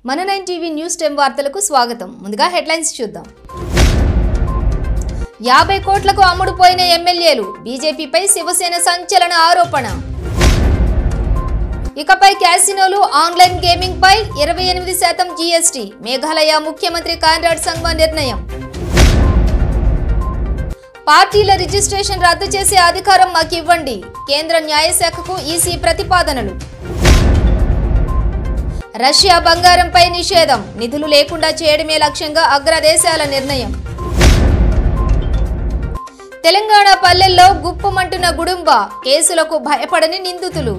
మన 9 TV news time వార్తలకు స్వాగతం. ముందుగా హెడ్లైన్స్ చూద్దాం. 50 కోట్లకు అమ్ముడుపోయిన ఎమ్మెల్యేలు, బీజేపీపై శివసేన సంచలన ఆరోపణ. ఇకపై క్యాసినోలు, ఆన్లైన్ గేమింగ్ పై 28% జీఎస్టీ, మేఘాలయ ముఖ్యమంత్రి కాన్రాడ్ సంగ్మా నిర్ణయం. పార్టీల రిజిస్ట్రేషన్ రద్దు చేసే అధికారం మాకు ఇవ్వండి, కేంద్ర న్యాయశాఖకు ఈసీ ప్రతిపాదనలు. రష్యా బంగారంపై నిషేధం, నిధులు లేకుండా చేయడమే లక్ష్యంగా అగ్రదేశాల నిర్ణయం. తెలంగాణ పల్లెల్లో గుప్పుమంటున్న గుడుంబ, కేసులకు భయపడని నిందితులు.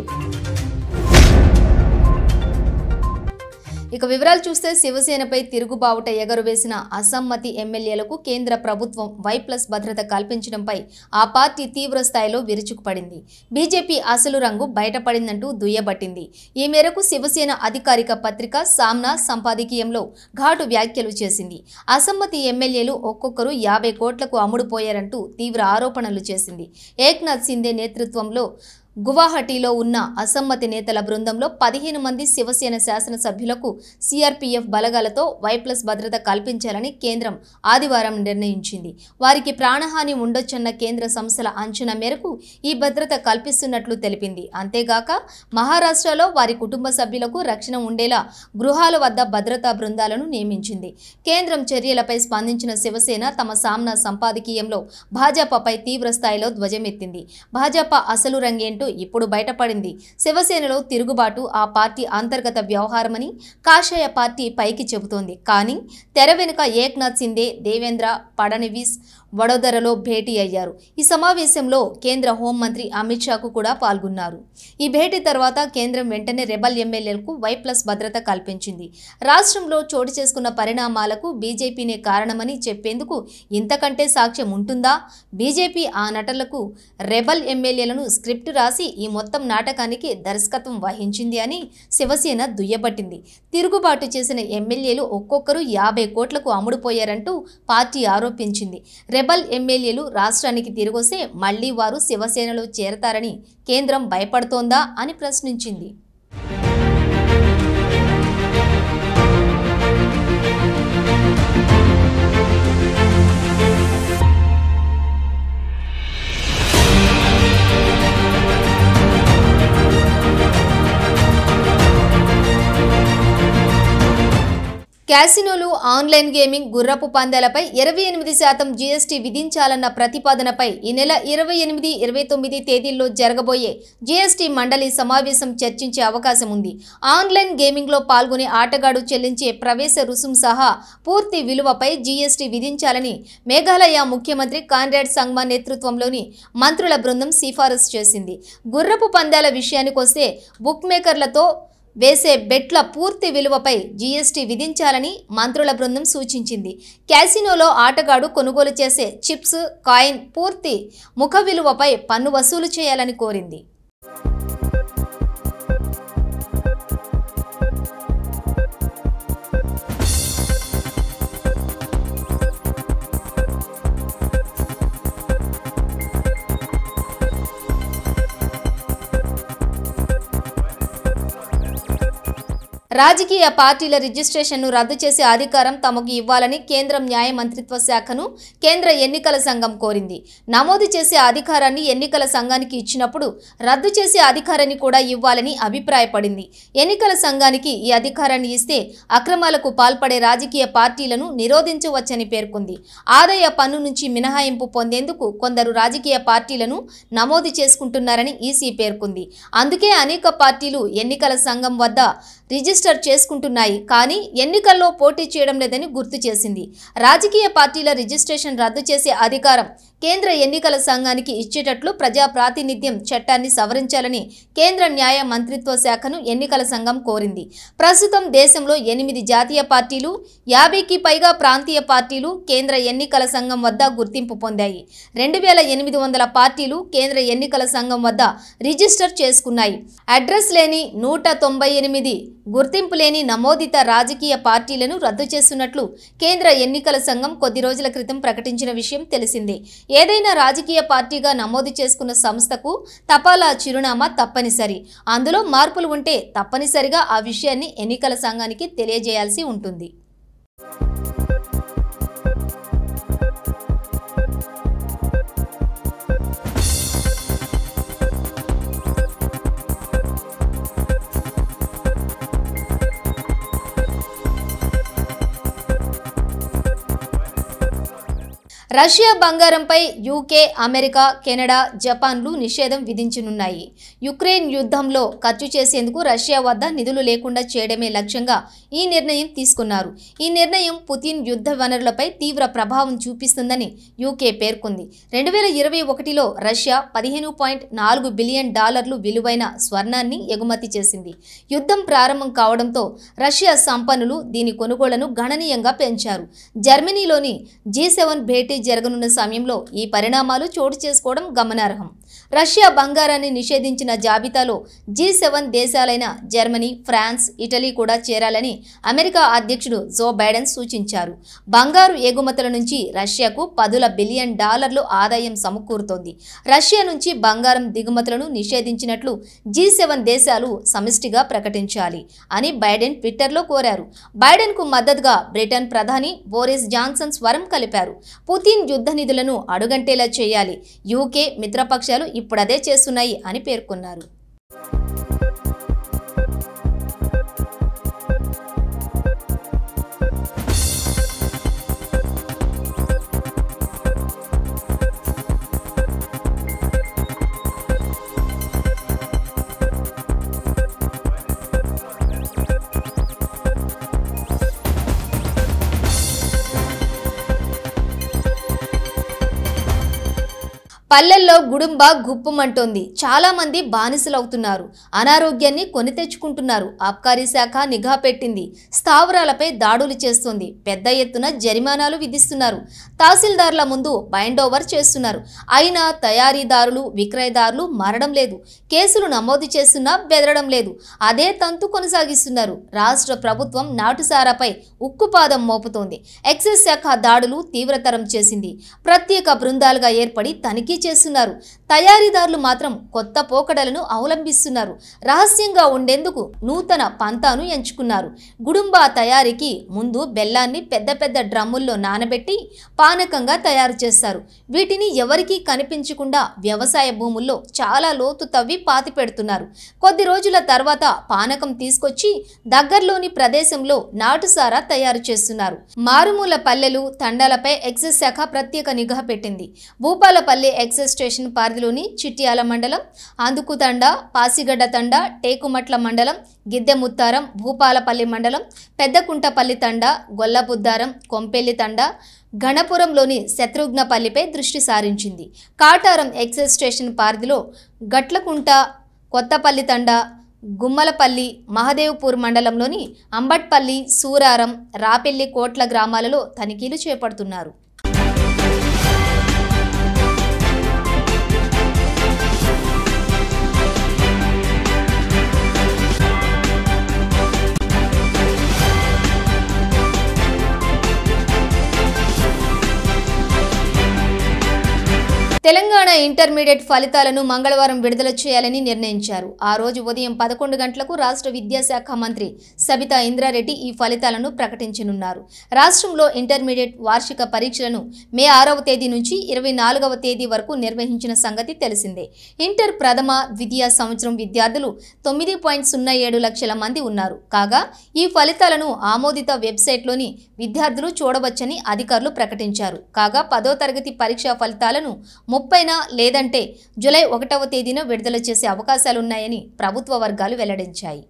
ఇక వివరాలు చూస్తే, శివసేనపై తిరుగుబావుట ఎగరవేసిన అసమ్మతి ఎమ్మెల్యేలకు కేంద్ర ప్రభుత్వం Y+ భద్రత కల్పించడంపై ఆ పార్టీ తీవ్ర స్థాయిలో విరుచుకుపడింది. బీజేపీ అసలు రంగు బయటపడిందంటూ దుయ్యబట్టింది. ఈ మేరకు శివసేన అధికారిక పత్రిక సామ్నా సంపాదకీయంలో ఘాటు వ్యాఖ్యలు చేసింది. అసమ్మతి ఎమ్మెల్యేలు ఒక్కొక్కరు 50 కోట్లకు అమ్ముడుపోయారంటూ తీవ్ర ఆరోపణలు చేసింది. ఏక్నాథ్ సింధే నేతృత్వంలో గువాహటిలో ఉన్న అసమ్మతి నేతల బృందంలో 15 మంది శివసేన శాసనసభ్యులకు సిఆర్పీఎఫ్ బలగాలతో Y+ భద్రత కల్పించాలని కేంద్రం ఆదివారం నిర్ణయించింది. వారికి ప్రాణహాని ఉండొచ్చన్న కేంద్ర సంస్థల అంచనా మేరకు ఈ భద్రత కల్పిస్తున్నట్లు తెలిపింది. అంతేగాక మహారాష్ట్రలో వారి కుటుంబ సభ్యులకు రక్షణ ఉండేలా గృహాల వద్ద భద్రతా బృందాలను నియమించింది. కేంద్రం చర్యలపై స్పందించిన శివసేన తమ సామ్నా సంపాదకీయంలో భాజపాపై తీవ్ర స్థాయిలో ధ్వజమెత్తింది. భాజపా అసలు రంగేంటో ఇప్పుడు బయటపడింది. శివసేనలో తిరుగుబాటు ఆ పార్టీ అంతర్గత వ్యవహారమని కాషాయ పార్టీ పైకి చెబుతోంది. కానీ తెర వెనుక ఏక్నాథ్ సింధే, దేవేంద్ర ఫడణవీస్ వడోదరలో భేటీ అయ్యారు. ఈ సమావేశంలో కేంద్ర హోంమంత్రి అమిత్ షాకు కూడా పాల్గొన్నారు. ఈ భేటీ తర్వాత కేంద్రం వెంటనే రెబల్ ఎమ్మెల్యేలకు Y+ భద్రత కల్పించింది. రాష్ట్రంలో చోటు చేసుకున్న పరిణామాలకు బీజేపీనే కారణమని చెప్పేందుకు ఇంతకంటే సాక్ష్యం ఉంటుందా? బీజేపీ ఆ నటనలకు రెబల్ ఎమ్మెల్యేలను స్క్రిప్ట్ రాసి ఈ మొత్తం నాటకానికి దర్శకత్వం వహించింది అని శివసేన దుయ్యబట్టింది. తిరుగుబాటు చేసిన ఎమ్మెల్యేలు ఒక్కొక్కరు 50 కోట్లకు అమ్ముడుపోయారంటూ పార్టీ ఆరోపించింది. రెబల్ ఎమ్మెల్యేలు రాష్ట్రానికి తిరిగొస్తే మళ్లీ వారు శివసేనలో చేరతారని కేంద్రం భయపడుతోందా అని ప్రశ్నించింది. క్యాసినోలు, ఆన్లైన్ గేమింగ్, గుర్రపు పందాలపై 28% జీఎస్టీ విధించాలన్న ప్రతిపాదనపై ఈ నెల 28, 29 తేదీల్లో జరగబోయే జీఎస్టీ మండలి సమావేశం చర్చించే అవకాశం ఉంది. ఆన్లైన్ గేమింగ్లో పాల్గొనే ఆటగాడు చెల్లించే ప్రవేశ రుసుం సహా పూర్తి విలువపై జీఎస్టీ విధించాలని మేఘాలయ ముఖ్యమంత్రి కాన్రాడ్ సంగ్మా నేతృత్వంలోని మంత్రుల బృందం సిఫారసు చేసింది. గుర్రపు పందాల విషయానికొస్తే బుక్ మేకర్లతో వేసే బెట్ల పూర్తి విలువపై జీఎస్టీ విధించాలని మంత్రుల బృందం సూచించింది. క్యాసినోలో ఆటగాడు కొనుగోలు చేసే చిప్స్, కాయిన్ పూర్తి ముఖ విలువపై పన్ను వసూలు చేయాలని కోరింది. రాజకీయ పార్టీల రిజిస్ట్రేషన్ను రద్దు చేసే అధికారం తమకు ఇవ్వాలని కేంద్ర న్యాయ మంత్రిత్వ శాఖను కేంద్ర ఎన్నికల సంఘం కోరింది. నమోదు చేసే అధికారాన్ని ఎన్నికల సంఘానికి ఇచ్చినప్పుడు రద్దు చేసే అధికారాన్ని కూడా ఇవ్వాలని అభిప్రాయపడింది. ఎన్నికల సంఘానికి ఈ అధికారాన్ని ఇస్తే అక్రమాలకు పాల్పడే రాజకీయ పార్టీలను నిరోధించవచ్చని పేర్కొంది. ఆదాయ పన్ను నుంచి మినహాయింపు పొందేందుకు కొందరు రాజకీయ పార్టీలను నమోదు చేసుకుంటున్నారని ఈసీ పేర్కొంది. అందుకే అనేక పార్టీలు ఎన్నికల సంఘం వద్ద రిజిస్టర్ చేసుకుంటున్నాయి, కానీ ఎన్నికల్లో పోటీ చేయడం లేదని గుర్తు చేసింది. రాజకీయ పార్టీల రిజిస్ట్రేషన్ రద్దు చేసే అధికారం కేంద్ర ఎన్నికల సంఘానికి ఇచ్చేటట్లు ప్రజా ప్రాతినిధ్యం చట్టాన్ని సవరించాలని కేంద్ర న్యాయ మంత్రిత్వ శాఖను ఎన్నికల సంఘం కోరింది. ప్రస్తుతం దేశంలో 8 జాతీయ పార్టీలు, 50కి పైగా ప్రాంతీయ పార్టీలు కేంద్ర ఎన్నికల సంఘం వద్ద గుర్తింపు పొందాయి. 2800 పార్టీలు కేంద్ర ఎన్నికల సంఘం వద్ద రిజిస్టర్ చేసుకున్నాయి. అడ్రస్ లేని 198 గుర్తింపు గుర్తింపు లేని నమోదిత రాజకీయ పార్టీలను రద్దు చేస్తున్నట్లు కేంద్ర ఎన్నికల సంఘం కొద్ది రోజుల క్రితం ప్రకటించిన విషయం తెలిసిందే. ఏదైనా రాజకీయ పార్టీగా నమోదు చేసుకున్న సంస్థకు తపాలా చిరునామా తప్పనిసరి. అందులో మార్పులు ఉంటే తప్పనిసరిగా ఆ విషయాన్ని ఎన్నికల సంఘానికి తెలియజేయాల్సి ఉంటుంది. రష్యా బంగారంపై యూకే, అమెరికా, కెనడా, జపాన్లు నిషేధం విధించనున్నాయి. యుక్రెయిన్ యుద్ధంలో ఖర్చు చేసేందుకు రష్యా వద్ద నిధులు లేకుండా చేయడమే లక్ష్యంగా ఈ నిర్ణయం తీసుకున్నారు. ఈ నిర్ణయం పుతిన్ యుద్ధ వనరులపై తీవ్ర ప్రభావం చూపిస్తుందని యూకే పేర్కొంది. 2021లో రష్యా $15.4 బిలియన్ విలువైన స్వర్ణాన్ని ఎగుమతి చేసింది. యుద్ధం ప్రారంభం కావడంతో రష్యా సంపన్నులు దీని కొనుగోళ్లను గణనీయంగా పెంచారు. జర్మనీలోని G7 భేటీ జరగనున్న సమయంలో ఈ పరిణామాలు చోటు చేసుకోవడం గమనార్హం. రష్యా బంగారాన్ని నిషేధించిన జాబితాలో G7 దేశాలైన జర్మనీ, ఫ్రాన్స్, ఇటలీ కూడా చేరాలని అమెరికా అధ్యక్షుడు జో బైడెన్ సూచించారు. బంగారు ఎగుమతుల నుంచి రష్యాకు $10 బిలియన్ ఆదాయం సమకూరుతోంది. రష్యా నుంచి బంగారం దిగుమతులను నిషేధించినట్లు G7 దేశాలు సమిష్టిగా ప్రకటించాలి అని బైడెన్ ట్విట్టర్లో కోరారు. బైడెన్కు మద్దతుగా బ్రిటన్ ప్రధాని బోరిస్ జాన్సన్ స్వరం కలిపారు. పుతిన్ యుద్ధ నిధులను అడుగంటేలా చేయాలి. యూకే మిత్రపక్షాలు ఇప్పుడదే చేస్తున్నాయి అని పేర్కొన్నారు. పల్లెల్లో గుడుంబ గుప్పుమంటోంది. చాలా మంది బానిసలవుతున్నారు. అనారోగ్యాన్ని కొని తెచ్చుకుంటున్నారు. ఆబ్కారీ శాఖ నిఘా పెట్టింది. స్థావరాలపై దాడులు చేస్తుంది. పెద్ద ఎత్తున జరిమానాలు విధిస్తున్నారు. తహసీల్దార్ల ముందు బైండ్ ఓవర్ చేస్తున్నారు. అయినా తయారీదారులు, విక్రయదారులు మారడం లేదు. కేసులు నమోదు చేస్తున్నా బెదరడం లేదు. అదే తంతు కొనసాగిస్తున్నారు. రాష్ట్ర ప్రభుత్వం నాటుసారాపై ఉక్కుపాదం మోపుతోంది. ఎక్సైజ్ శాఖ దాడులు తీవ్రతరం చేసింది. ప్రత్యేక బృందాలుగా ఏర్పడి తనిఖీ చేస్తున్నారు. తయారీదారులు మాత్రం కొత్త పోకడలను అవలంబిస్తున్నారు. రహస్యంగా ఉండేందుకు నూతన పంతాను ఎంచుకున్నారు. గుడుంబా తయారీకి ముందు బెల్లాన్ని పెద్ద పెద్ద డ్రమ్ముల్లో నానబెట్టి పానకంగా తయారు చేస్తారు. వీటిని ఎవరికీ కనిపించకుండా వ్యవసాయ భూముల్లో చాలా లోతు తవ్వి పాతి పెడుతున్నారు. కొద్ది రోజుల తర్వాత పానకం తీసుకొచ్చి దగ్గరలోని ప్రదేశంలో నాటుసారా తయారు చేస్తున్నారు. మారుమూల పల్లెలు, తండాలపై ఎక్సైజ్ శాఖ ప్రత్యేక నిఘా పెట్టింది. భూపాలపల్లి ఎక్సైజ్ స్టేషన్ పరిధిలోని చిట్యాల మండలం, అందుకుతండ, పాసిగడ్డ తండ, టేకుమట్ల మండలం, గిద్దెముత్తారం, భూపాలపల్లి మండలం, పెద్దకుంటపల్లి తండ, గొల్లబుద్దారం, కొంపెల్లి తండ, గణపురంలోని శత్రుఘ్నపల్లిపై దృష్టి సారించింది. కాటారం ఎక్సైజ్ స్టేషన్ పరిధిలో గట్లకుంట, కొత్తపల్లి తండ, గుమ్మలపల్లి, మహదేవ్పూర్ మండలంలోని అంబట్పల్లి, సూరారం, రాపెల్లి కోట్ల గ్రామాలలో తనిఖీలు చేపడుతున్నారు. తెలంగాణ ఇంటర్మీడియట్ ఫలితాలను మంగళవారం విడుదల చేయాలని నిర్ణయించారు. ఆ రోజు ఉదయం 11 గంటలకు రాష్ట్ర విద్యాశాఖ మంత్రి సబితా ఇంద్రారెడ్డి ఈ ఫలితాలను ప్రకటించనున్నారు. రాష్ట్రంలో ఇంటర్మీడియట్ వార్షిక పరీక్షలను మే 6వ తేదీ నుంచి 24వ తేదీ వరకు నిర్వహించిన సంగతి తెలిసిందే. ఇంటర్ ప్రథమ, ద్వితీయ సంవత్సరం విద్యార్థులు 9.07 లక్షల మంది ఉన్నారు. కాగా ఈ ఫలితాలను ఆమోదిత వెబ్సైట్లోని విద్యార్థులు చూడవచ్చని అధికారులు ప్రకటించారు. కాగా 10వ తరగతి పరీక్షా ఫలితాలను 30న లేదంటే జూలై 1వ తేదీన విడుదల చేసే అవకాశాలున్నాయని ప్రభుత్వ వర్గాలు వెల్లడించాయి.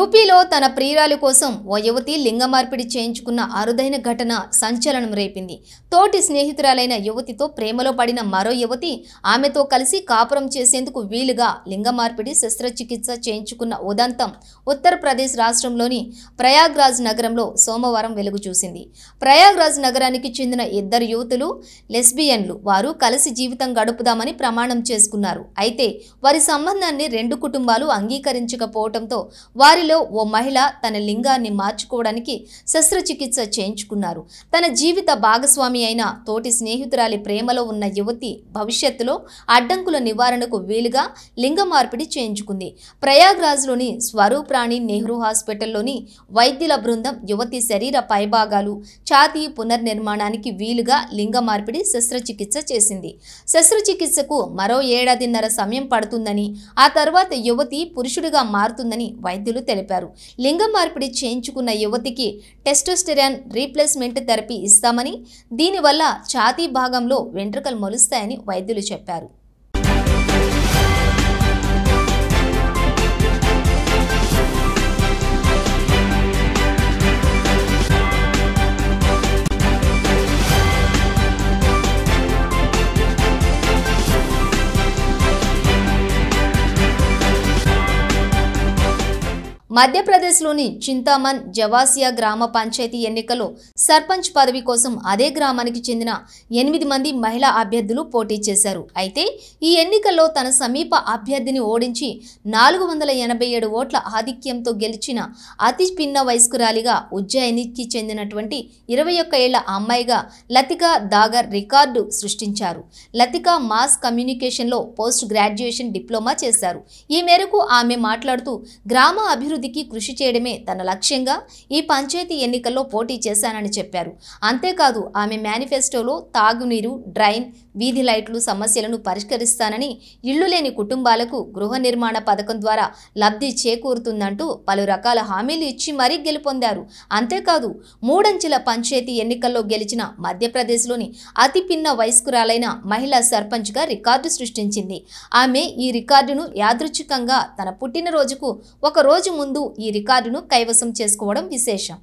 యూపీలో తన ప్రియురాలి కోసం ఓ యువతి లింగ మార్పిడి చేయించుకున్న అరుదైన ఘటన సంచలనం రేపింది. తోటి స్నేహితురాలైన యువతితో ప్రేమలో పడిన మరో యువతి ఆమెతో కలిసి కాపురం చేసేందుకు వీలుగా లింగ మార్పిడి శస్త్రచికిత్స చేయించుకున్న ఉదంతం ఉత్తరప్రదేశ్ రాష్ట్రంలోని ప్రయాగ్రాజ్ నగరంలో సోమవారం వెలుగు చూసింది. ప్రయాగ్రాజ్ నగరానికి చెందిన ఇద్దరు యువతులు లెస్బియన్లు. వారు కలిసి జీవితం గడుపుదామని ప్రమాణం చేసుకున్నారు. అయితే వారి సంబంధాన్ని రెండు కుటుంబాలు అంగీకరించకపోవడంతో వారిలో ఓ మహిళ తన లింగాన్ని మార్చుకోవడానికి శస్త్రచికిత్స చేయించుకున్నారు. తన జీవిత భాగస్వామి అయిన తోటి స్నేహితురాలి ప్రేమలో ఉన్న యువతి భవిష్యత్తులో అడ్డంకుల నివారణకు వీలుగా లింగ మార్పిడి చేయించుకుంది. ప్రయాగ్రాజ్లోని స్వరూప్ రాణి నెహ్రూ హాస్పిటల్లోని వైద్యుల బృందం యువతి శరీర పైభాగాలు, ఛాతీ పునర్నిర్మాణానికి వీలుగా లింగ మార్పిడి శస్త్రచికిత్స చేసింది. శస్త్రచికిత్సకు మరో 1.5 ఏళ్ల సమయం పడుతుందని, ఆ తర్వాత యువతి పురుషుడిగా మారుతుందని వైద్యులు తెలిపారు. లింగ మార్పిడి చేయించుకున్న యువతికి టెస్టోస్టెరాన్ రీప్లేస్మెంట్ థెరపీ ఇస్తామని, దీనివల్ల ఛాతీ భాగంలో వెంట్రుకలు మొలుస్తాయని వైద్యులు చెప్పారు. మధ్యప్రదేశ్లోని చింతామన్ జవాసియా గ్రామ పంచాయతీ ఎన్నికల్లో సర్పంచ్ పదవి కోసం అదే గ్రామానికి చెందిన 8 మంది మహిళా అభ్యర్థులు పోటీ చేశారు. అయితే ఈ ఎన్నికల్లో తన సమీప అభ్యర్థిని ఓడించి 487 ఓట్ల ఆధిక్యంతో గెలిచిన అతి పిన్న వయస్కురాలిగా ఉజ్జయినికి చెందినటువంటి 21 ఏళ్ల అమ్మాయిగా లతికా దాగర్ రికార్డు సృష్టించారు. లతికా మాస్ కమ్యూనికేషన్లో పోస్ట్ గ్రాడ్యుయేషన్ డిప్లొమా చేశారు. ఈ మేరకు ఆమె మాట్లాడుతూ గ్రామ అభివృద్ధికి కృషి చేయడమే తన లక్ష్యంగా ఈ పంచాయతీ ఎన్నికల్లో పోటీ చేశానని చెప్పారు. అంతేకాదు ఆమె మేనిఫెస్టోలో తాగునీరు, డ్రైన్, వీధి లైట్లు సమస్యలను పరిష్కరిస్తానని, ఇళ్లు లేని కుటుంబాలకు గృహ నిర్మాణ పథకం ద్వారా లబ్ధి చేకూరుతుందంటూ పలు రకాల హామీలు ఇచ్చి మరీ గెలుపొందారు. అంతేకాదు 3 అంచెల పంచాయతీ ఎన్నికల్లో గెలిచిన మధ్యప్రదేశ్లోని అతి పిన్న వయస్కురాలైన మహిళా సర్పంచ్గా రికార్డు సృష్టించింది. ఆమె ఈ రికార్డును యాదృచ్ఛికంగా తన పుట్టినరోజుకు ఒక రోజు ముందు ఈ రికార్డును కైవసం చేసుకోవడం విశేషం.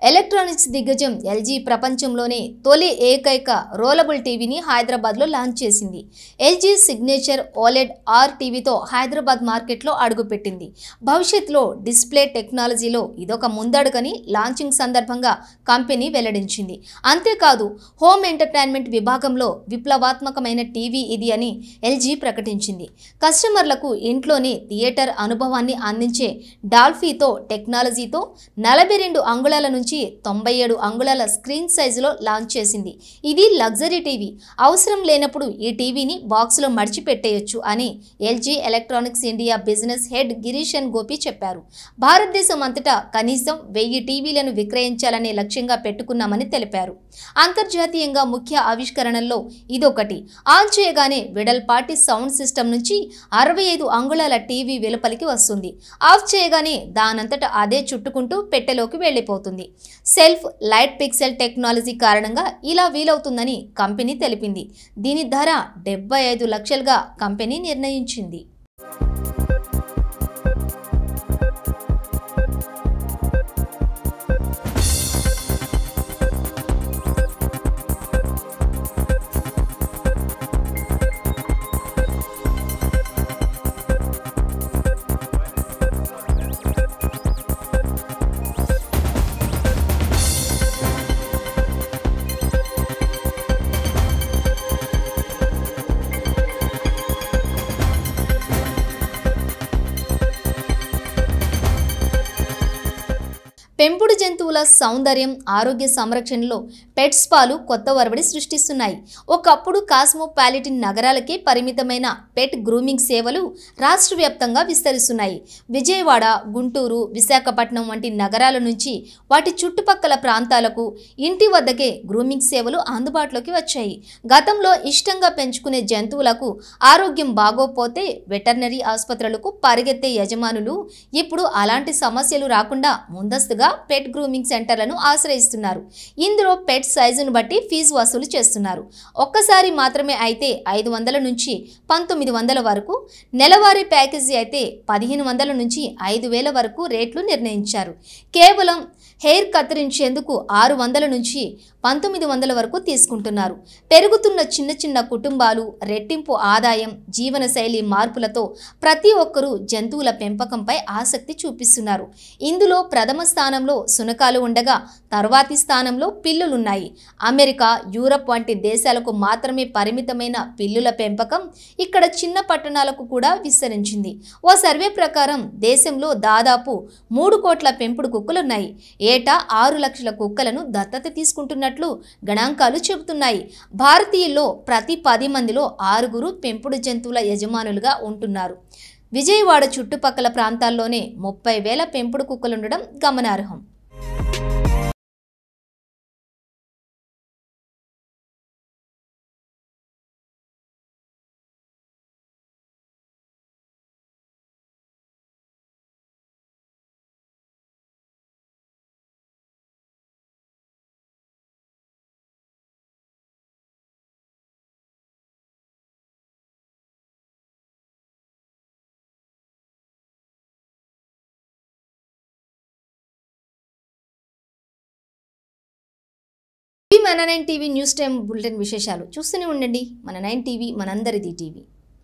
ఎలక్ట్రానిక్స్ దిగ్గజం ఎల్జీ ప్రపంచంలోనే తొలి ఏకైక రోలబుల్ టీవీని హైదరాబాద్లో లాంచ్ చేసింది. ఎల్జీ సిగ్నేచర్ ఓలెడ్ ఆర్ టీవీతో హైదరాబాద్ మార్కెట్లో అడుగుపెట్టింది. భవిష్యత్తులో డిస్ప్లే టెక్నాలజీలో ఇదొక ముందడుగని లాంచింగ్ సందర్భంగా కంపెనీ వెల్లడించింది. అంతేకాదు హోమ్ ఎంటర్టైన్మెంట్ విభాగంలో విప్లవాత్మకమైన టీవీ ఇది అని ఎల్జీ ప్రకటించింది. కస్టమర్లకు ఇంట్లోనే థియేటర్ అనుభవాన్ని అందించే డాల్ఫీతో టెక్నాలజీతో 42 అంగుళాల నుంచి 97 అంగుళాల స్క్రీన్ సైజులో లాంచ్ చేసింది. ఇది లగ్జరీ టీవీ. అవసరం లేనప్పుడు ఈ టీవీని బాక్స్లో మడిచిపెట్టేయొచ్చు అని LG electronics India business head Girishan Gopi చెప్పారు. భారతదేశం అంతటా కనీసం 1000 టీవీలను విక్రయించాలనే లక్ష్యంగా పెట్టుకున్నామని తెలిపారు. అంతర్జాతీయంగా ముఖ్య ఆవిష్కరణల్లో ఇదొకటి. ఆన్ చేయగానే వెడల్పాటి సౌండ్ సిస్టమ్ నుంచి 65 అంగుళాల టీవీ వెలుపలికి వస్తుంది. ఆఫ్ చేయగానే దానంతటా అదే చుట్టుకుంటూ పెట్టెలోకి వెళ్ళిపోతుంది. సెల్ఫ్ లైట్ పిక్సెల్ టెక్నాలజీ కారణంగా ఇలా వీలవుతుందని కంపెనీ తెలిపింది. దీని ధర 75 లక్షలుగా కంపెనీ నిర్ణయించింది. పెంపుడు జంతువుల సౌందర్యం, ఆరోగ్య సంరక్షణలో పెట్ స్పాలు కొత్త ఒరవడి సృష్టిస్తున్నాయి. ఒకప్పుడు కాస్మోపాలిటన్ నగరాలకే పరిమితమైన పెట్ గ్రూమింగ్ సేవలు రాష్ట్ర వ్యాప్తంగా విస్తరిస్తున్నాయి. విజయవాడ, గుంటూరు, విశాఖపట్నం వంటి నగరాల నుంచి వాటి చుట్టుపక్కల ప్రాంతాలకు ఇంటి వద్దకే గ్రూమింగ్ సేవలు అందుబాటులోకి వచ్చాయి. గతంలో ఇష్టంగా పెంచుకునే జంతువులకు ఆరోగ్యం బాగోపోతే వెటర్నరీ ఆసుపత్రులకు పరిగెత్తే యజమానులు ఇప్పుడు అలాంటి సమస్యలు రాకుండా ముందస్తుగా పెట్ గ్రూమింగ్ సెంటర్లను ఆశ్రయిస్తున్నారు. ఇందులో పెట్ సైజును బట్టి ఫీజు వసూలు చేస్తున్నారు. ఒక్కసారి మాత్రమే అయితే 500 నుంచి 1900 వరకు, నెలవారీ ప్యాకేజీ అయితే 1500 నుంచి 5000 వరకు రేట్లు నిర్ణయించారు. కేవలం హెయిర్ కత్తిరించేందుకు 600 నుంచి 1900 వరకు తీసుకుంటున్నారు. పెరుగుతున్న చిన్న చిన్న కుటుంబాలు, రెట్టింపు ఆదాయం, జీవనశైలి మార్పులతో ప్రతి ఒక్కరూ జంతువుల పెంపకంపై ఆసక్తి చూపిస్తున్నారు. ఇందులో ప్రథమ స్థానంలో శునకాలు ఉండగా తర్వాతి స్థానంలో పిల్లులున్నాయి. అమెరికా, యూరప్ వంటి దేశాలకు మాత్రమే పరిమితమైన పిల్లుల పెంపకం ఇక్కడ చిన్న పట్టణాలకు కూడా విస్తరించింది. ఓ సర్వే ప్రకారం దేశంలో దాదాపు 3 కోట్ల పెంపుడు కుక్కలున్నాయి. ఏటా 6 లక్షల కుక్కలను దత్తత తీసుకుంటున్నట్లు గణాంకాలు చెబుతున్నాయి. భారతీయుల్లో ప్రతి 10 మందిలో 6 పెంపుడు జంతువుల యజమానులుగా ఉంటున్నారు. విజయవాడ చుట్టుపక్కల ప్రాంతాల్లోనే 30,000 పెంపుడు కుక్కలుండడం గమనార్హం. మన 9 టీవీ న్యూస్ టైం బులెటిన్ విశేషాలు చూస్తూనే ఉండండి. మన 9 టీవీ, మనందరిది టీవీ.